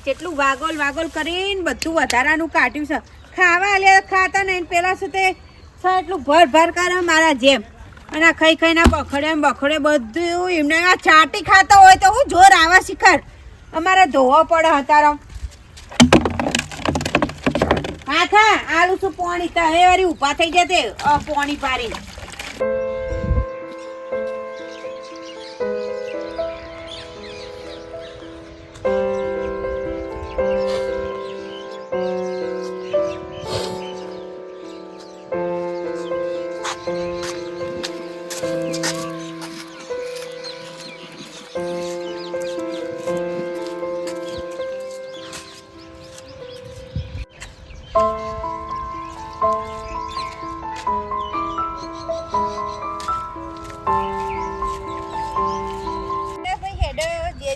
કેટલું વાગોલ વાગોલ કરીને બધું વધારાનું કાઢ્યું છે ખાવા લે ખાતા નહીં પેલા શું તે એટલું ભર ભર કરે મારા જેમ અને ખાઈ ખાઈને બખડે બધું એમને આ ચાટી ખાતા હોય તો હું જોર આવા શિખર અમારે ધોવો પડે હતારો હા ખા આલુ શું પોણી તો હવે વળી ઊભા થઈ જતે પોણી પારીને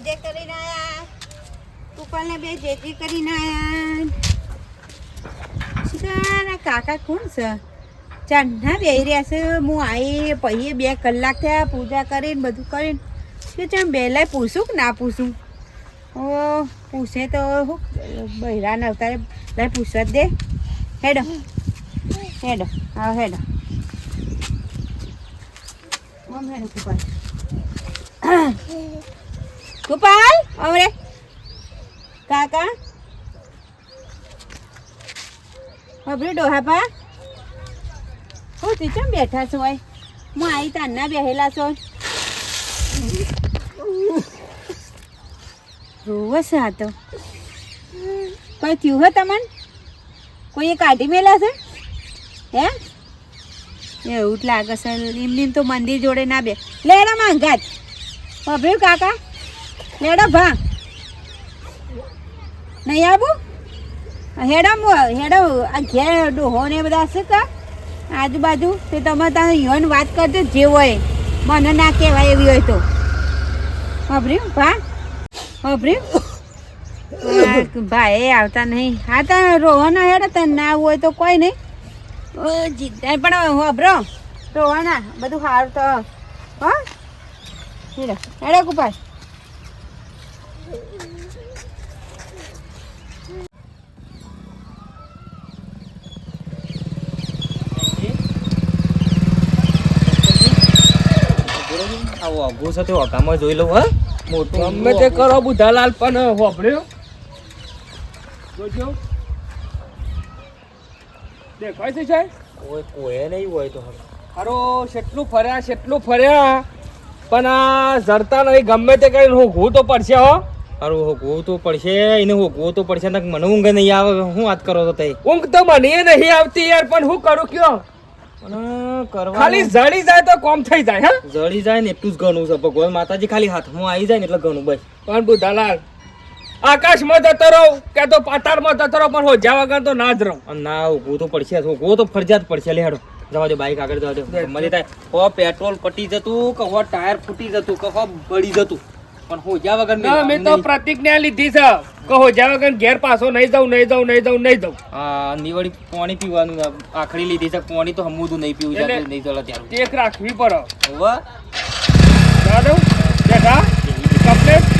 જે કરીને આયા ઉપરને બે જે કરીને આયા કાકા કોણ છે ચાંદના બેહી રહ્યા છે હું આવી પછી 2 કલાક થયા પૂજા કરીને બધું કરીને કે ચાલ બેલાય પૂછું કે ના પૂછું ઓ પૂછે તો હું બહેરા નવતારે લાય પૂછવા જ દે હેડો હેડો હા હેડો હેડો કુપાલ ગોપાલ અમરે કાકા અબરે ડોહાપા હું તીચમ બેઠા છો હું આવી તારના બેહેલા છો રોવસ આ તો કોઈ થયું હે તમને કોઈએ કાઢી મેલા છે હે એવું જ લાગે છે એમની તો મંદિર જોડે ના બે લેડા માંગાત અભર્યું કાકા લેડો ભા નહીં આવું હેડો હેડો આ ઘેર ડોહો ને બધા હશે કા આજુબાજુ તે તમે ત્યાં યોન વાત કરજો જે હોય મને ના કહેવાય એવી હોય તો અભર્યું ભા અભર્યું ભાઈ આવતા નહીં હા તો રોવાના હેડો તને ના હોય તો કોઈ નહીં જીતા પણ અભરો રોવાના બધું સારું તો હા હેડો હેડો કુપાર અઘો સાથે હોકામાં જોઈ લઉં હા મોટું ગમે તે કરો બુધાલાલ પણ હોભળ્યો જોજો દેખાય છે સાહેબ કોઈ નહીં હોય તો હારો કેટલું ફર્યા પણ આ જરતા નહીં ગમે તે કરીને હોગવું તો પડશે હો હારું હોગવું તો પડશે એને હોગવું તો પડશે ને મને ઊંઘ નહીં આવે હું વાત કરો તો તઈ ઊંઘ તો મને નહીં આવતી યાર પણ હું કરું કયો ખાલી જડી જાય તો કોમ થઈ જાય હા જડી જાય ને એટલું જ ઘણું છે ભગવાન માતાજી ખાલી હાથમાં આવી જાય ને એટલે ઘણું બસ પણ બુધાલાલ આકાશમાં જતો રહો કે તો પાતાળમાં જતો રહો પણ હો જા વગર તો ના જ રહો ના ઊભું તો પડશે ઊભું તો ફરજિયાત પડશે લે હેડો જવા દે બાઈક આગળ જવા દે મને થાય હો પેટ્રોલ પટી જતું કે હો ટાયર ફૂટી જતું કે હો બળી જતું પણ હો જા વગર મેં તો પ્રતિજ્ઞા લીધી છે કે હો જા વગર ઘેર પાછો નહીં જાઉં હા નીવડી પાણી પીવાનું આખડી લીધી છે પાણી તો હમુદું નહીં પીવું જાય નહીં ચલો ત્યારે ટેક રાખવી પડે હોવા જવા દઉં બેઠા કમ્પ્લીટ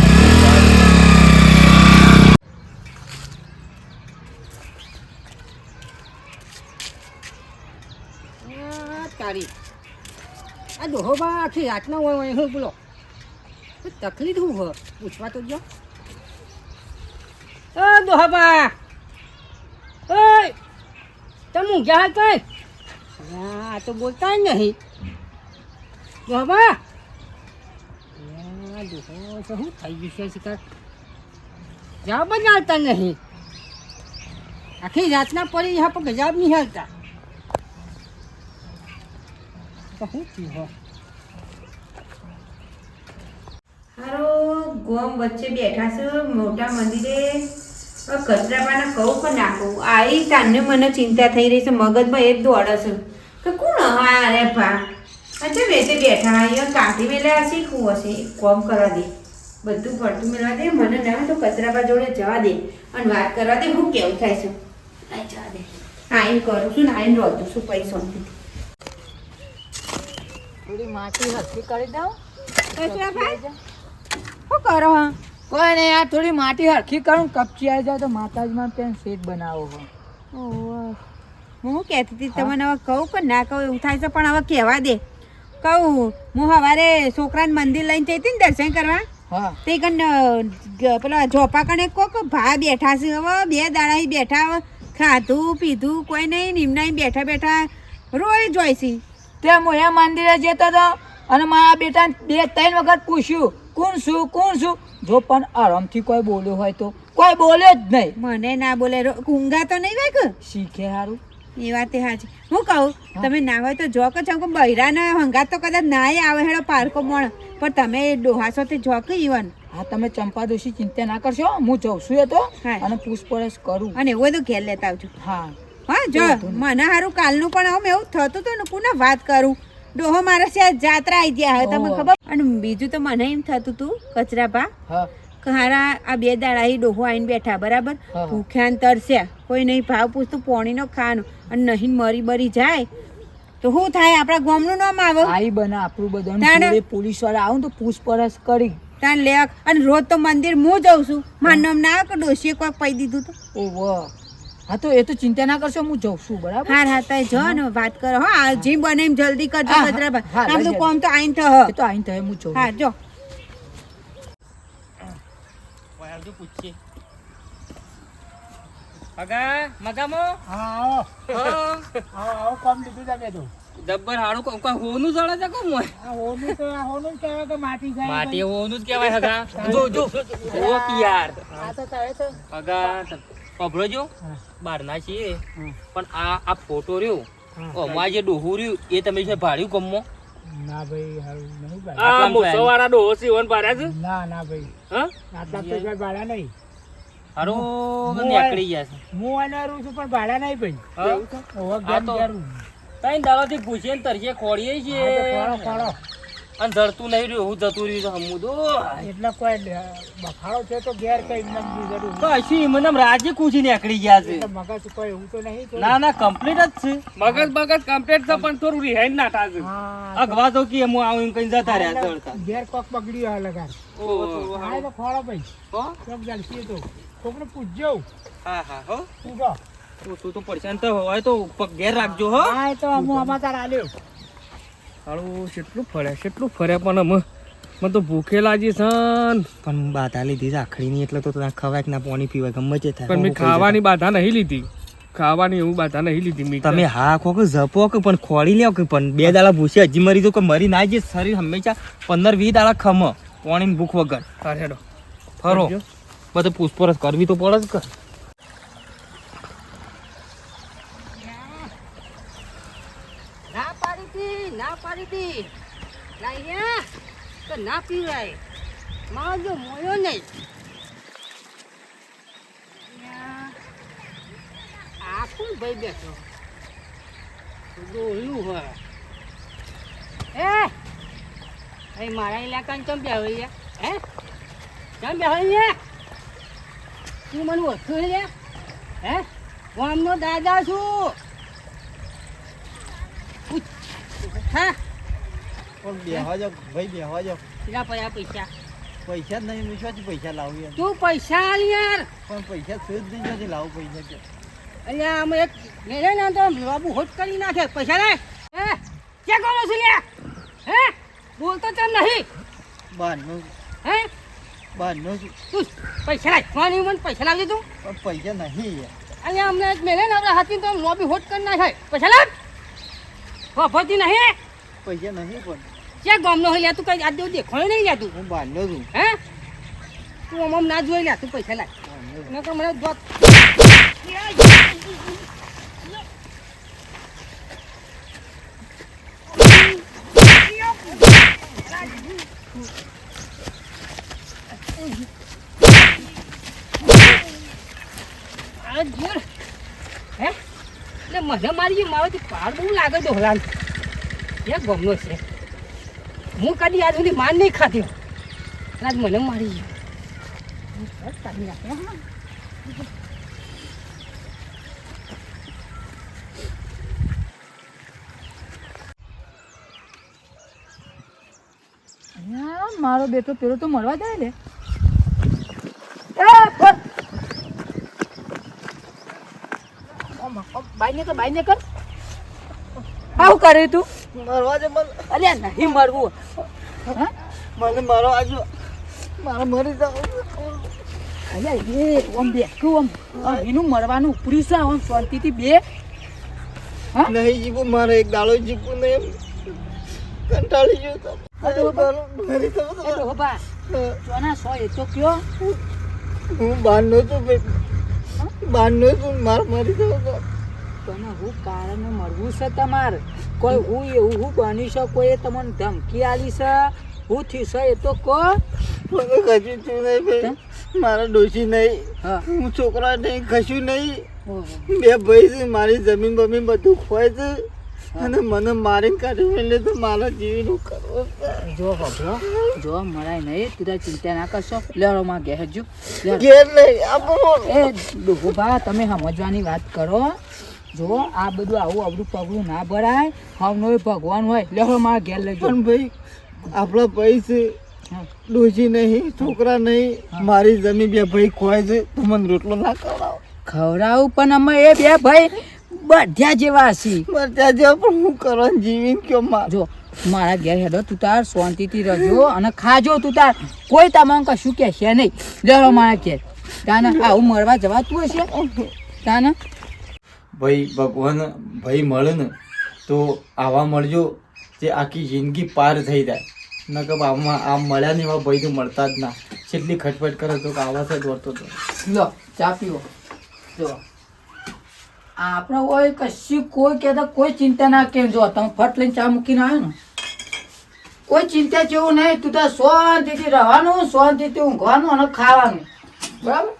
તારી આ દોહો બા આખી રાતના હોય હું બોલો તકલીફ શું હોય પૂછવા તો જો દોહા બા ઓય તમે ઊંઘ્યા કઈ આ તો બોલતા જ નહીં દોહા બા દોહો તો શું થઈ ગયું છે શિકાર જવાબ જ આવતા નહીં આખી રાતના પડી यहाँ પર જવાબ નહીં આવતા હારો ગોમ વચ્ચે બેઠા છે મોટા મંદિરે કચરાપાના કહું પણ નાખું આવી તાને મને ચિંતા થઈ રહી છે મગજમાં એ જ દોડે છે કે કોણ હા અરે ભા અચ્છા વેતે બેઠા અહીંયા કાઢી મેળ્યા હશે શું હશે કોમ કરવા દે બધું પડતું મેળવા દે મને ના તો કચરાપા જોડે જવા દે અને વાત કરવા દે હું કેવું થાય છે જવા દે આઈને કરું છું ને આઈને રોતું છું પૈસાથી થોડી માટી હરખી કરી દઉં કચરાપા શું કરો હા કોઈ નહીં, આ થોડી માટી હરખી કરું, કપચી આવી જાય તો માતાજીમાં પેન શેક બનાવો હો. ઓહો. હું કહેતી હતી તમને હવે કહું કે ના કહું એવું થાય છે, પણ હવે કહેવા દે. કહું હું સવારે છોકરાને મંદિર લઈને જઈ હતી ને દર્શન કરવા, હા તે કન પેલા ઝોપા કણે કોક ભા બેઠા છે. હવે 2 દાડા બેઠા, હવે ખાધું પીધું કોઈ નહીં, નિમના બેઠા બેઠા રોય જોઈ છે. તે હું એ મંદિરે જતો હતો અને મારા બેટાને 2-3 વખત પૂછ્યું કોણ શું, જો પણ આરામથી કોઈ બોલ્યો હોય તો કોઈ બોલ્યો જ નહીં. મને ના બોલે, ઊંઘા તો નહીં વાગ શીખે સારું. એ વાત એ સાચી. હું કહું તમે ના હોય તો જોક છો કે બૈરાને હંગાત તો કદાચ નાય આવે હેડો પારકો મોણ, પણ તમે ડોહાસો તે જોક ઈવન. હા તમે ચંપા દોશી ચિંતા ના કરશો, હું જઉં છું એ તો હા. અને પૂછપરછ કરું. અને એવું તો ઘેર લેતા આવજો. હા હા જો મને સારું કાલનું પણ આમ એવું થતું હતું ને, કોને વાત કરું, ડોહો મારા છે જાત્રા આવી ગયા હવે તમને ઓહો. ખબર. અને બીજું તો મને એમ થતું હતું કચરા ભા હા હારા આ 2 દાડા ઈ ડોહો આવીને બેઠા બરાબર, હા. ભૂખ્યા ને તરસ્યા, કોઈ નહીં ભાવ પૂછતું, પોણીનો ખાવાનું, અને નહીં મરી બરી જાય તો શું થાય, આપણા ગામનું નામ આવે. આઈ બના આપણું બધું તાણે. જોડે પોલીસ વાળા આવું તો પૂછપરછ કરી. ત્યાં લે, અને રોજ તો મંદિર હું જઉં છું, મારું નામ ના આવે કે ડોશીએ કોઈક પૈ દીધું તો. ઓહો હા તો એ તો ચિંતા ના કરશો, હું જઉં છું બરાબર. હાર હા તો જો ને વાત કરો હા, જીમ બને એમ જલ્દી કરજો હા, હા, કચરા હા, આ બધું લઈ કોમ તો આઈને એ થશે. તો આઈને થાય હું જઉં. હા જો પૂછીએ હગા મગામો હા આવો કામ દીધું તમે તો. જબ્બર હાડું કોઈ હોનું જળે છે કોમ હોય આ હોનું તો આ હોનું જ કહેવાય કે માટી જાય. માટી હોનું જ કહેવાય હગા. જો ઓ યાર આ તો થાય તો. હગા પભળો જો હા. બહારના છીએ હમ. પણ આ ફોટો રહ્યો હા. અમારે જે ડોહું રહ્યું એ તમે છે ભાડ્યું ગમો. ના ભાઈ હારું નહીં ભાઈ. આ આ મુસવારા ડોહો સીવન પાડ્યા છે ના ભાઈ હા આટલા પૈસા ભાડા નહીં. હારો હું નીકળી ગયા છે. હું આનારું છું પણ ભાડા નહીં ભાઈ. હા? ઓવા આ તો- ગેમ તઈ દાડાથી પૂછીએ ને તરજે ખોડીએ છીએ ફાળો અને ધરતું નહીં રહ્યું હું જતું રહ્યું છે હમું તો એટલે કોઈ બફાળો છે તો ઘેર કઈ નથી જરૂર. કશું મને રાજી કૂચી નીકળી ગયા છે. એટલે મગજ કોઈ એવું તો નહીં તો. ના કમ્પ્લીટ જ છે. મગજ બગજ કમ્પ્લીટ છે પણ થોડું રિહાઈ ના થાશે હા અગવા તો કે હું આવું એમ કઈ જતા રહ્યા ચડતા. ઘેર કોક બગડ્યું હા લગાડ. ઓહો. હા તો ફાળો ભાઈ હો? ચોક ચાલશે તો કોકને પૂછજો. હા હો પૂછો. તું તો પડશાન તો હોય તો પગ ઘેર રાખજો હો. હા એ તો હું સમાચાર આલ્યો. હારું કેટલું ફર્યા પણ મને તો ભૂખે લાગી છે પણ બાધા લીધી આખડી ની એટલે તો ખવાય કે ના પાણી પીવાય ગમે તે થાય. પણ મેં ખાવાની બાધા નહીં લીધી, ખાવાની એવું બાધા નહીં લીધી મેં. તમે હા ખો કે જપો કે પણ ખોડી લ્યો કે પણ 2 દાડા ભૂસે હજી મરી તો કે મરી ના જે શરીર હંમેશા 15-20 દાડા ખમ પાણી ભૂખ વગર હારે હેડો ફરો બધું પૂછપરછ કરવી તો પડે જ કે. ના પાડી હતી લાઈ તો ના પીવાય. મારો જો મોયો નહીં. આ કોણ ભાઈ બેઠો ડોલું હોય એ મારા ઇલાકાને કેમ બેહી હે કેમ બેહી તું મને ઓળખ્યું લે હે ગામનો દાદા છું. હા બેહવા જાવ ભાઈ બેહવા જાવ કેટલા પડ્યા પૈસા પૈસા જ નહીં વિશ્વાસથી પૈસા લાવું યાર તું પૈસા આલ યાર. પણ પૈસા છે જ નહીં ક્યાંથી લાવું પૈસા કે અહીંયા અમે એક મેળે ને તો બાબુ હોટ કરી નાખે પૈસા લે હે ક્યાં કરો છો લે હે બોલતો તેમ નહીં બહારનું હે બહારનું તું પૈસા લાય કોની મને પૈસા લાવજે તું. પણ પૈસા નહીં યાર અહીંયા અમને એક મેળે ને આપણે હાથી તો લોબી હોટ કરી નાખે પૈસા લાવ વાપરતી નહીં પૈસા નહીં પણ ક્યાં ગામનો હોય લે તું કઈ આજ દેખાય નહીં લે તું હું બહારનો છું હે તું આમ ના જોઈ લે તું પૈસા લાય બહારનો છું. નકર મને જોત આ જોર હે એટલે મને મારી મારાથી પાર બહુ લાગે ડોહલાન એ ગમનો છે હું કદી આજ સુધી માર નહીં ખાધી આજ મને મારી ગયો કાઢી નાખે હા. મારો બેટો પેલો તો મળવા જાય ને બાઈ ને કર આવું કર્યું તું મરવા દે મને. અલ્યા નહીં મરવું હા મને મરવા જો. મારે મરી જાવ. અલ્યા એ ઓમ બેઠું આમ એનું મરવાનું ઉપરી છે આમ શાંતિથી બે નહીં જીવું મારે એક દાડો જીવવું નહીં કંટાળી ગયો તો મરી જાઉં એ તો. ડોબા ચોના સો એ તો કયો હું બહારનો છું ભાઈ. બહારનો છું મારે મરી જાઉં તો. તને હું કારણે મરવું છે તમારે કોઈ હું એવું હું બની છે કોઈ તમને ધમકી આલી છે હું થયું છે એ તો કહો મને કશું થયું નહીં ભાઈ. મારા ડોશી નહીં. હા હું છોકરા નહીં કશું નહીં. ઓહો. બે ભાઈ છે મારી જમીન બમીન બધું ખોય છે અને મને મારીને કાઢી એટલે તો મારા જીવીનું કરવું છે. જો હબરો જો મરાય નહીં તું ચિંતા ના કરશો લેરો માં ગહેજો ઘેર નહીં આપણો. એ ડોબા તમે સમજવાની વાત કરો જો આ બધું આવું અવડું પગલું ના ભરાય હવનો ભગવાન હોય લેરો માં ઘેર લેજો પણ ભાઈ આપણા ભાઈ છે હા. ડોશી નહીં છોકરા નહીં મારી જમીન બે ભાઈ ખોય છે તો મને રોટલો ના ખવડાવો. ખવડાવું પણ અમે એ બે ભાઈ બધા જેવા છીએ મારે ત્યાં જેવા પણ હું કરવાનું જીવીને કયો માર. જો મારા ઘેર હેડો તું તાર શાંતિથી રહેજો અને ખાજો તું તાર કોઈ તમામ કશું કહેશે નહીં લેરો મારા ઘેર તાને આવું મળવા જવાતું હશે તાને ભાઈ ભગવાન ભાઈ મળે ને તો આવા મળજો જે આખી જિંદગી પાર થઈ જાય ન કે આમાં આમ મળ્યા ને એવા ભાઈ તો મળતા જ ના. કેટલી ખટપટ કરે તો કે આવા છે દોડતો તો. લો ચા પીવો જો આપણે હોય કશી કોઈ કહેતા કોઈ ચિંતા ના કેમ જો તમે ફટ લઈને ચા મૂકીને આવ્યો ને કોઈ ચિંતા જેવું નહીં તું તાર શાંતિથી રહેવાનું શાંતિથી ઊંઘવાનું અને ખાવાનું બરાબર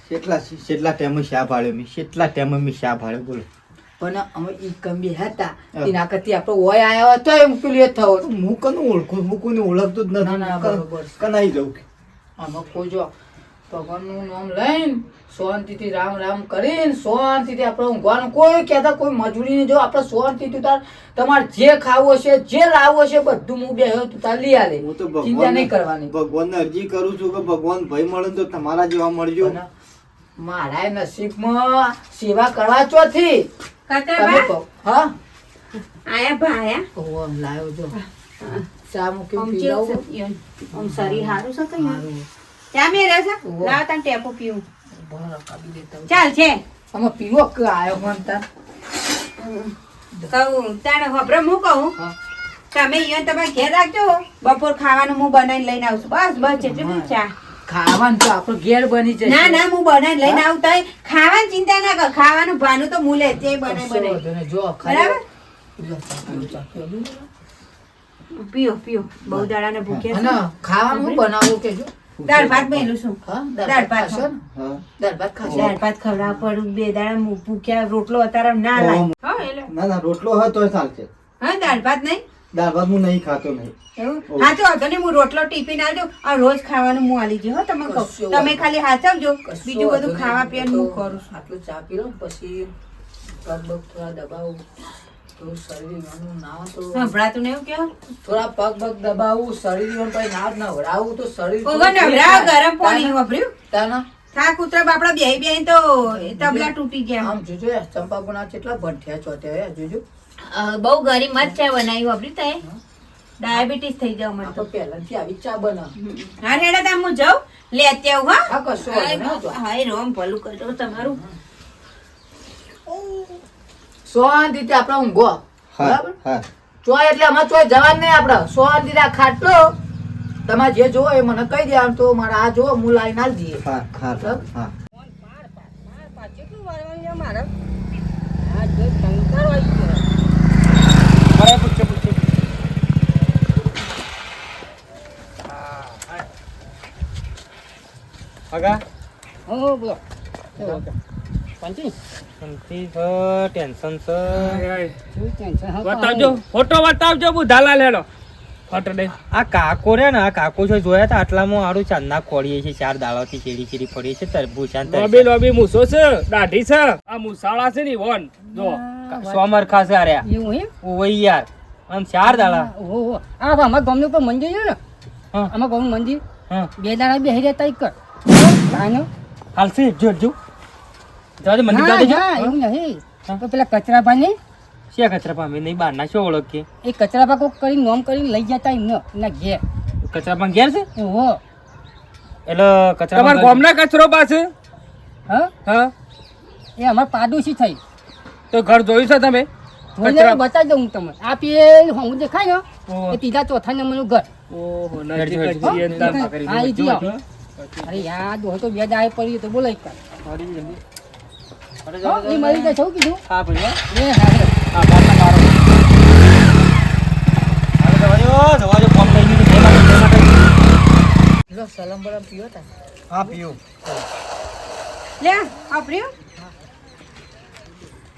કેટલા ટાઈમે શા ભાડ્યો મેં કેટલા ટાઈમે મેં શા ભાડ્યો બોલો. પણ અમે ઈ કમી હતા એના કરતી આપણે ઓય આવ્યા હતો એમ પેલું એ થયો હું કનું ઓળખું હું કોઈને ઓળખતો જ ના, ના, બરોબર. નથી. કનાઈ જાઉં કે આમાં કોઈ જો ભગવાનનું નામ લઈને શાંતિથી રામ રામ કરીને શાંતિથી આપણે ઊંઘવાનું કોઈ કહેતા કોઈ મજૂરી નહીં જો આપણે શાંતિથી તાર તમારે જે ખાવું હશે જે લાવવું હશે બધું હું બેહ્યો તું તાર લઈ આલે હું તો ચિંતા નહીં કરવાની ભગવાનને અરજી કરું છું કે ભગવાન ભાઈ મળે ને તો તમારા જેવા મળજો. અને મારા નસીબમાં સેવા કરવા ચોથી તમે કતરબા કહો હા આયા ભાયા ઓહ લાવ્યો જો ચા મૂકી આમ પી જેવું લઉં છે ઈયોન. આમ શરીર હારું છે કઈ મારું ચા મેરે છે ઓહો. લાવ તને ટેપો પીવું બહાર કાપી દેતા હું. ચાલ છે આમાં પીવો કે આવ્યો મનતા કહું તાણે હબરે હું કહું હા તમે ઈયોન તમે ઘેર રાખજો બપોર ખાવાનું હું બનાવીને લઈને આવશું બસ બસ એટલે બધું ચા ખાવાનું તો આપણો ઘેર બની જશે ના ના હું બનાવીને લઈને આવું તો ખાવાની ચિંતા ના કર ખાવાનું ભાનું તો હું લે તે બનાવી કશો બનાવી વાંધો નહીં. જો બરાબર લો, ચા પીવો. પીઓ પીઓ બહુ દાડાને ભૂખ્યા અને ખાવાનું હું બનાવું કે જો છે દાળ ભાત મેલું છું હા દાળ ભાત ખાશો ને? હા. દાળ ભાત ખાશો દાળ ભાત ખવડાવવા પડું બે દાડા ભૂખ્યા રોટલો અત્યારે ના લાય હા એટલે ના ના રોટલો હોય તોય ચાલશે. હા દાળ ભાત નહીં દાળ ભાત હું નહીં ખાતો નહીં. એવું હા તો વાંધો નહીં હું રોટલો ટિફિન આવજો આ રોજ ખાવાનું હું આલી જઈ હો તમે કહું કશો તમે ખાલી હાચવજો કશો બીજું વાંધો બધું નહીં. ખાવા પીવાનું હું તો કરું છું આટલું ચા પી લો ને પછી પગ બગ થોડા દબાવું તો શરીર વાનું ના તો સંભળાતું નહીં એવું કેવું થોડા પગ બગ દબાવું શરીર વાનું પછી ના નવડાવું તો શરીર ઓગો નવરા ગરમ પાણી વાપર્યું તાના થા કૂતરા બાપડા બેહી બેહી તો તબલા તૂટી ગયા આમ જોજો ચંપાપુના કેટલા ભઠ્યા ચોટ્યા જોજો બહુ ગરીબ મત ચા બનાવી વાપર્યું તે ડાયાબિટીસ થઈ જાવ મને આ તો તો પહેલાથી આવી ચા બના હા રેડા તા હું જાઉં લેતી આવું હા હા કશો વાંધો નહીં, જો. હાય રોમ ભલું કરજો તમારું શાંતિથી આપણે ઊંઘો હા બરાબર હા ચોય એટલે અમારે ચોય જવાનું નહીં આપણે શાંતિથી આ ખાટલો તમારે જે જોવો એ મને કહી દેવાનું તો મારે આ જોવો હું લાવીને આલી દઈએ હા હા બરાબર? હા. બરાબર, પૂછો, પૂછો. આગા હો બોલો પંચી શાંતિ છે, ટેન્શન છે. શું ટેન્શન હા બતાવજો ફોટો બતાવજો બુધાલાલ હેડો ફોટો દે આ કાકો રે ને આ કાકો છે જોયા તા આટલામાં હારું ચાંદના ખોડીએ છે 4 દાડાથી ચેડી ચેડી પડીએ છે તરબૂચ લોબી લોબી મૂસો છે દાઢી છે આ મૂસાળા છે ને વન જો સોમર ખાસે આર્યા એવું એમ ઓય યાર આમ 4 દાડા ઓહો આ અમારા ગામનું પર મંદિર છે ને હા અમારા ગામનું મંદિર હા 2 દાડા બેહી રહેતા એક કર આનો હાલશે જો જો જવા દે મંદિર જવા દેજો ના, એવું નહીં તો પેલા કચરાભા નહીં શિયા કચરા પામે નહીં બહાર ના શું ઓળખ કે એ કચરાભા કોક કરીને નોમ કરીને લઈ જતા એમને એના ઘેર કચરા પામ ઘેર છે ઓહો એટલે કચરા તમારા ગામના કચરો પાસે હા હા એ અમારે પાડોશી થઈ તો ઘર જોયું છે તમે હું બતાવી દઉં હું તમને આ પે હું દેખાય ને ઓહો. એ ત્રીજા ચોથા નંબરનું ઘર ઓહો હેડ, નજીક હેડ, જ છીએ ને તાર. હા એ જી આવો. અરે યાર દોહો તો બે દાય પડી તો બોલાય કાંઈ. હો, એ મરી જાય શું કીધું હા ભાઈ એ હા હા બારના મારો હાલો જવા દો કોમ લઈ લીધું જય માતા લો સલામ બલામ પીવો તા હા પીવું લે આપ્યું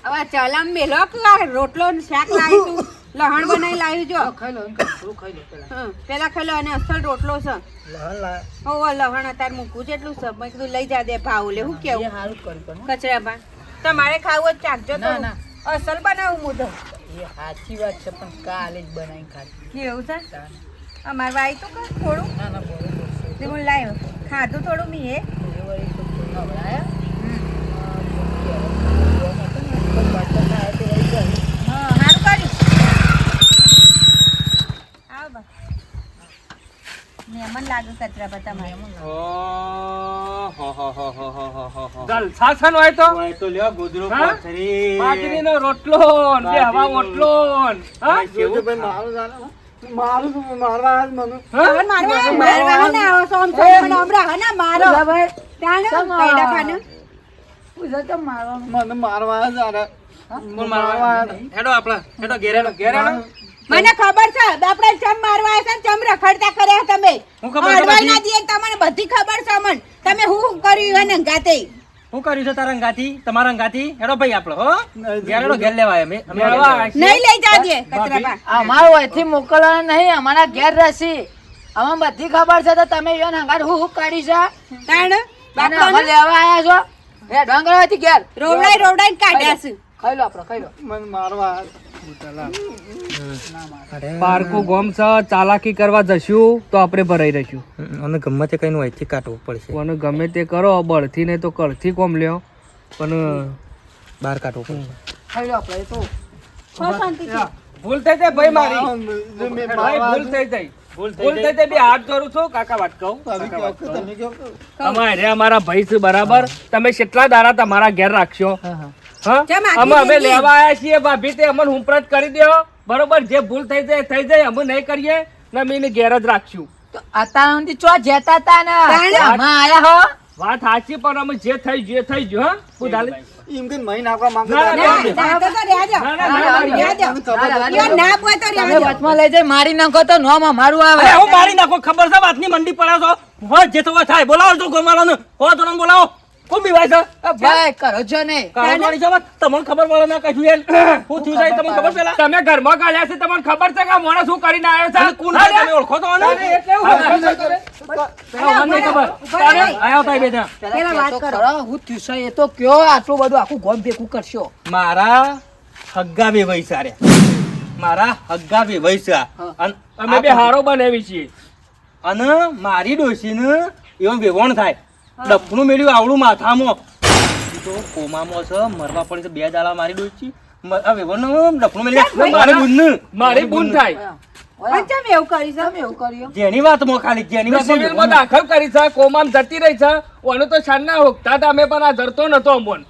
હવે ચલામ મેલો કે રોટલો ને શાક લાવીશું લહણ બનાવી લાવ્યું જો ખાઈ લો થોડું ખાઈ લો પેલા હા પેલા ખાઈ લો અને અસલ રોટલો છે લહણ લા હોવ લહણ અત્યારે મૂકવું જેટલું છે મેં કીધું લઈ જા દે ભાવ લે હું એ કેવું સારું કર્યું પણ કચરામાં તમારે ખાવું જ ચાખજો તો ના, ના. અસલ બનાવું હું તો એ સાચી વાત છે પણ કાલે જ બનાવીને ખાધી કેવું છે અમારે વાય તો કર થોડું ના ના બરોબર છે તે હું લાવ્યો ખાધું થોડું મેં એ એ વળી તો નવરાયા હા સારું કર્યું આવ બા મહેમાન લાગે કચરા પર તમારે જલસા છે ને હોય તો તો લ્યો ગોદડું હા? પાથરી. બાજરીનો રોટલો ને બે હવા ઓટલો ને, હા? કેવું ભાઈ મારું જાણે મારું શું મારવા આજ મને હા? મારવા હે ને આવો સોમ સોમ મને હમણાં હે ને મારો તાણે કાયડા ખાને મને મારવા આજ આરે. મને મારવા આજ. હેડો આપણા હેડો ઘેર હેડો ઘેર હેડો. મને ખબર છે આપણે ચમ મારવા આવ્યા છે ને ચમ રખડતા કર્યા તમે હું ખબર છે અડવાઈ ના બધી? દીએ તમને બધી ખબર છે મન તમે હું કર્યું હે ને ગાતે શું કર્યું છે તારા અંગાથી તમારા અંગાથી હેડો ભાઈ આપણો હો ઘેર હેડો ઘેર લેવા અમે અમે લેવા લેવા. આવશે. નહીં લઈ જાજે કચરા પર અમારું અહીંથી મોકલવાનું નહીં અમારા ઘેર રહેશી અમને બધી ખબર છે તો તમે યો ને હંગાર હું કરી છે તાણ અને અમે બાપા લેવા આયા છો એ ડંગરવાથી ઘેર રોવડાઈ કાઢ્યા છે ખાઈ લો આપણે ખાઈ લો મને મારવા આજ. પારકું ગોમ છે ચાલાકી કરવા જશું તો આપણે ભરાઈ રહીશું અને ગમે તે કઈ અહીંથી કાઢવું પડશે કોને ગમે તે કરો બળથી નહીં તો કળથી કોમ લ્યો પણ બહાર કાઢવું પડશે ખાઈ લો આપણે એ તો શાંતિ છે ભૂલ થઈ જાય ભાઈ મારી જે મેં ભાઈ મારવા ભૂલ થઈ જાય ભૂલ થઈ જાય બે હાથ જોડું છું કાકા વાત કહું તમે કહો કે તમે કહો કે. અમારે અમારા ભાઈ છે બરાબર તમે કેટલા દાડા તમારા ઘેર રાખશો હા કેમ આખી અમે જિંદગી? લેવા આયા છીએ ભાભી તે અમને હુંપરત કરી દો બરોબર જે ભૂલ થઈ જાય અમે નહીં કરીએ ને અમે એને ઘેર જ રાખશું તો અત્યાર સુધી ચો જતા તા ને તાણે. અમે આયા હો વાત સાચી પણ અમે જે થઈ ગયું હા બુધાલી એમ કે મહી નાખવા માંગો ના, તારે. ના, ના, ના, તો રહ્યા જાઓ. ના, ના, ના, ના, રહ્યા જાઓ. મને ખબર છે. યો ના બોય તો તમે રહ્યા જાઓ. વચમાં લઈ જાય મારી નાખો તો નોમ અમારું આવે અરે હું મારી નાખો ખબર છે વાતની મંડી પડ્યો છો હો જે તો થાય બોલાવો છો ગોમાલાને હો તો નામ બોલાવો કોણ બીવાય છે ભાઈ કરો છો ને કાળવાની છે વાત તમને ખબર પડે ના કશું યાર હું થયું છે તમને ખબર છે લા? તમે ઘરમાં કાઢ્યા છે તમને ખબર છે કે આ માણસ શું કરીને આવ્યો છે અને કોણ છે તમે ઓળખો તો આને? એટલે એવું હા, મને નહીં ખબર ઉભા રહો. આયા હતા એ બે જણા. પેલા વાત તો કરો. ખરો, હું થયું છે એ તો કયો આટલું બધું આખું ગોમ ભેગું કરશો મારા હગ્ગા બે વૈસા રે મારા હગ્ગા બે વૈસા અમે બે હારો બનાવી છીએ અને મારી ડોશીને એવું વેવણ થાય ડફનું મેળ્યું આવડું માથામાં ઈ તો કોમામાં છે મરવા પડે છે બે દાડા મારી ડોશી આ વેવણનું ડફનું મેળ્યું મારી બુનનું મારી બૂન થાય પણ ચમ એવું કરી છે? તમે એવું કર્યું જેની વાતમાં ખાલી જેની મેં વાતમાં સિવિલમાં વેવણનું. દાખલ કરી છે કોમામ જતી રહી છે ઓનું તો છાનના હોકતા હતા અમે પણ આ જરતો નતો અમોન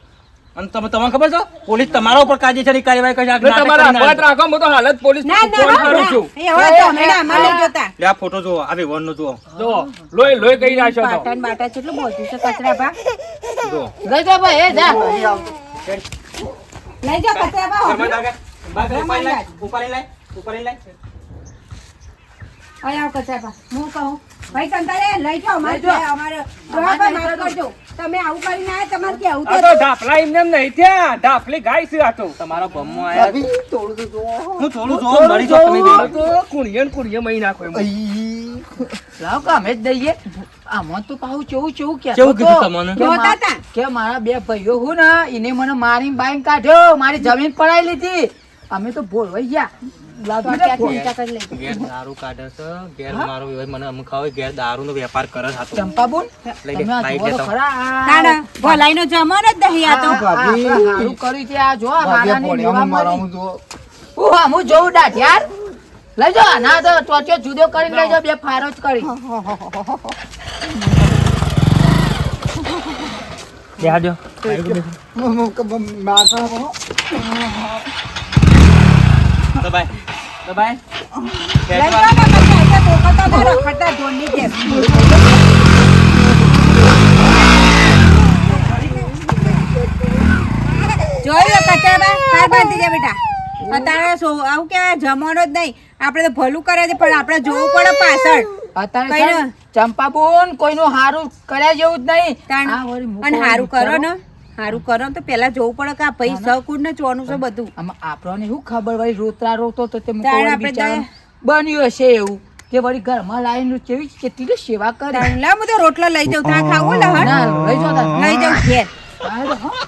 અને તમને ખબર છે પોલીસ તમારા ઉપર કાયદેસરની કાર્યવાહી કરી એટલે તમારા અપવાદ રાખો હું તો હાલત પોલીસ ના, ના, ફોન કરું ના. છું એ હવે તો અમે આમાં લઈ જતા. લે આ ફોટો જુઓ આ વેવણનો જુઓ જો લોહી લોહી કહી નાખ્યો તો બાટા ને બાટા કેટલું બોલતું છે કચરા ભા. જુઓ લઈ જા ભાઈ એ જા લઈ જાઓ કચરા ભા. તમે દાગા બાગ ઉપાડી લાય ઉપાડી લાય અહીં આવો કચરા ભા. હું કહું ભાઈ કંટાળે લઈ જાઓ અમારે અમારે જવાબ માફ કરજો. તમે આવું કરીને આયા તમારે કેવું આ તો ઢાફલા એમને એમ નહીં થયા ઢાફલી ગાય છે આ તો તમારા ગમમાં આયા ભાભી, થોડું તો જુઓ. હું થોડું જો મરી જાઓ તમે બે. આ તો કુણિયે ને કુણિયે મહી નાખો એમ. લાવ કે અમે જ દઈએ આમાં તો પાછું કેવું કેવું કે કેવું કીધું તમને? જોતા તા. કે મારા બે ભાઈઓ હું ને એને મને મારીને બાઈન કાઢ્યો મારી જમીન પડાઈ લીધી અમે તો ભોળવાઈ ગયા લાવજો ક્યાંથી ઊંચા કરી લઈ ઘેર દારૂ કાઢે છે ઘેર મારો એવો મને અમુક આવે ઘેર દારૂનો વેપાર કરે છે આ તો. ચંપાબુન લઈ લે, તમે આ લાઈ જુઓ તો દેતા. ખરા આ- તાણા ભલાઈનો જમાનો જ નહીં આ તો આપણે હારું કર્યું છે આ જો આ મારાની ભાભી લેવા મારા મળી. હું જો હું જોઉં દાઢ યાર લઈ જાઓ ના તો ચોચો જુદો કરીને લઈ જાઓ બે ફારો જ કરી બેહા દ્યો. માથા દબાય દબાય લઈ જાઓ ને પછી અહીંયા મોકલતા હતા રખડતા ઢોરની જેમ. જોઈ લો કચરાબા, હાર બાંધી જા બેટા. અત્યારે આવું કે જમવાનો જ નહીં, આપણે તો ભલું કરે છે પણ આપણે જોવું પડે પાછળ. અત્યારે કઈ છે ના. ને, ચંપાબુન કોઈનું હારું કર્યા જેવું જ નહીં તાણ. આ વળી મૂકો અને હારું કરો બિચારો. ને હારું કરો ને તો પેલા જોવું પડે કે આ ભાઈ સકુડ ને ચોનું છે બધું. આમાં આપણને શું ખબર વળી રોતરા રોતો તો તે મૂકો તાણ વળી આપણે બિચારાને બન્યું હશે એવું કે વળી ઘરમાં લાવીને કેવી કેટલી સેવા કરી તાણ લા હું તો રોટલા લઈ જાઉં, ત્યાં ખાવું લહણ ના લઈ જાઓ તાર. લઈ જાઉં ઘેર. હા, હા.